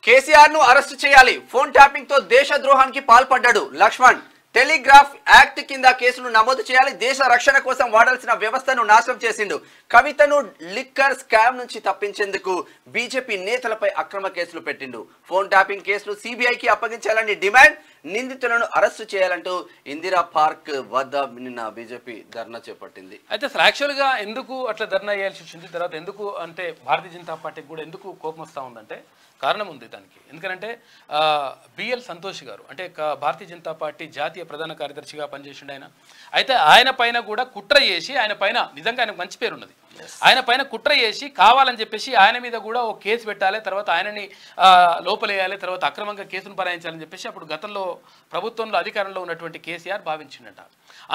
కేసీఆర్ ను అరెస్ట్ చేయాలి. Phone tapping తో దేశద్రోహానికి పాల్పడ్డాడు లక్ష్మణ్. టెలిగ్రాఫ్ యాక్ట్ కింద కేసులు నమోదు చేయాలి. దేశ రక్షణ కోసం వాడాల్సిన వ్యవస్థను నాశనం చేసిండు. కవితను లిక్కర్ స్కామ్ నుంచి తప్పించేందుకు బీజేపీ నేతలపై అక్రమ కేసులు పెట్టిండు. ఫోన్ ట్యాపింగ్ కేసులు సిబిఐకి అప్పగించాలని డిమాండ్. నిందితులను అరెస్టు చేయాలంటూ ఇందిరా పార్క్ వద్ద నిన్న బీజేపీ ధర్నా చేపట్టింది. అయితే అసలు యాక్చువల్గా ఎందుకు అట్లా ధర్నా చేయాల్సి వచ్చింది, తర్వాత ఎందుకు అంటే భారతీయ జనతా పార్టీకి కూడా ఎందుకు కోపం వస్తూ ఉందంటే కారణం ఉంది దానికి. ఎందుకంటే బిఎల్ సంతోష్ గారు అంటే భారతీయ జనతా పార్టీ జాతీయ ప్రధాన కార్యదర్శిగా పనిచేసిండు ఆయన. అయితే ఆయన పైన కూడా కుట్ర చేసి, ఆయన పైన నిజంగా ఆయనకు మంచి పేరు ఉన్నది, ఆయన పైన కుట్ర చేసి కావాలని చెప్పేసి ఆయన మీద కూడా ఒక కేసు పెట్టాలి, తర్వాత ఆయనని లోపలేయాలి, తర్వాత అక్రమంగా కేసును బనాయించాలని చెప్పేసి అప్పుడు గతంలో ప్రభుత్వంలో అధికారంలో ఉన్నటువంటి కేసీఆర్ భావించిండట.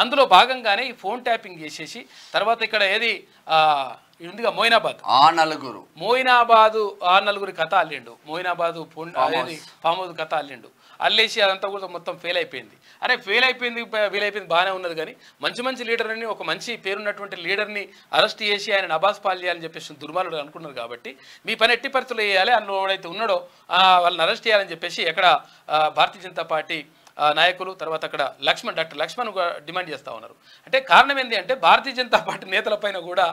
అందులో భాగంగానే ఈ ఫోన్ ట్యాపింగ్ చేసేసి తర్వాత ఇక్కడ ఏది ఉందిగా మోయినాబాద్ నలుగురి కథ అల్లిండు. మోయినాబాదు ఫామ్ హౌస్ కథ అల్లిండు. అల్లేసి అదంతా కూడా మొత్తం ఫెయిల్ అయిపోయింది. అరే ఫెయిల్ అయిపోయింది బాగానే ఉన్నది, కానీ మంచి లీడర్ని, ఒక మంచి పేరున్నటువంటి లీడర్ని అరెస్ట్ చేసి ఆయన నబాస్ పాలు చేయాలని చెప్పేసి దుర్మార్గుడు అనుకున్నారు. కాబట్టి మీ పని ఎట్టి పరిస్థితులు వేయాలి, అందులో ఎవడైతే ఉన్నాడో వాళ్ళని అరెస్ట్ చేయాలని చెప్పేసి ఎక్కడ భారతీయ జనతా పార్టీ నాయకులు తర్వాత అక్కడ డాక్టర్ లక్ష్మణ్ డిమాండ్ చేస్తూ ఉన్నారు. అంటే కారణం ఏంటి అంటే భారతీయ జనతా పార్టీ నేతలపైన కూడా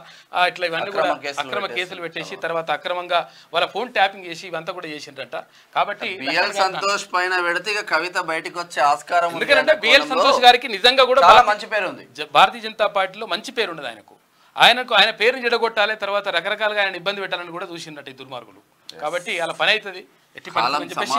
ఇట్లా ఇవన్నీ కూడా అక్రమ కేసులు పెట్టేసి తర్వాత అక్రమంగా వాళ్ళ ఫోన్ ట్యాపింగ్ చేసి ఇవంతా కూడా చేసిండ్రంట. కాబట్టి సంతోష్ పైన పెడితే కవిత బయటకు వచ్చే ఆస్కారం, ఎందుకంటే బిఎల్ సంతోష్ గారికి నిజంగా కూడా మంచి పేరు ఉంది, భారతీయ జనతా పార్టీలో మంచి పేరు ఉన్నది ఆయన పేరుని జడగొట్టాలి, తర్వాత రకరకాలుగా ఆయన ఇబ్బంది పెట్టాలని కూడా చూసిండట ఈ దుర్మార్గులు. కాబట్టి అలా పని అవుతుంది ఎట్టి పని అని చెప్పేసి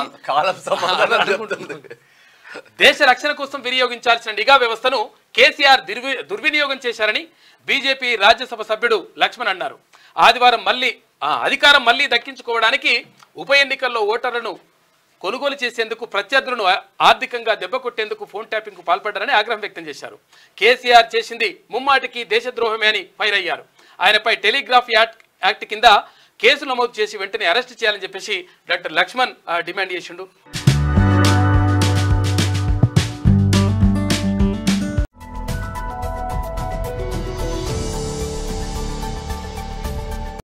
దేశ రక్షణ కోసం వినియోగించాల్సిన నిఘా వ్యవస్థను కేసీఆర్ దుర్వినియోగం చేశారని బీజేపీ రాజ్యసభ సభ్యుడు లక్ష్మణ్ అన్నారు. ఆదివారం అధికారం మళ్లీ దక్కించుకోవడానికి ఉప ఎన్నికల్లో ఓటర్లను కొనుగోలు చేసేందుకు ప్రత్యర్థులను ఆర్థికంగా దెబ్బకొట్టేందుకు ఫోన్ ట్యాపింగ్ కు పాల్పడ్డారని ఆగ్రహం వ్యక్తం చేశారు. కేసీఆర్ చేసింది ముమ్మాటికి దేశద్రోహమే అని ఫైర్ అయ్యారు. ఆయనపై టెలిగ్రాఫ్ యాక్ట్ కింద కేసు నమోదు చేసి వెంటనే అరెస్ట్ చేయాలని చెప్పేసి డాక్టర్ లక్ష్మణ్ డిమాండ్ చేసిండు.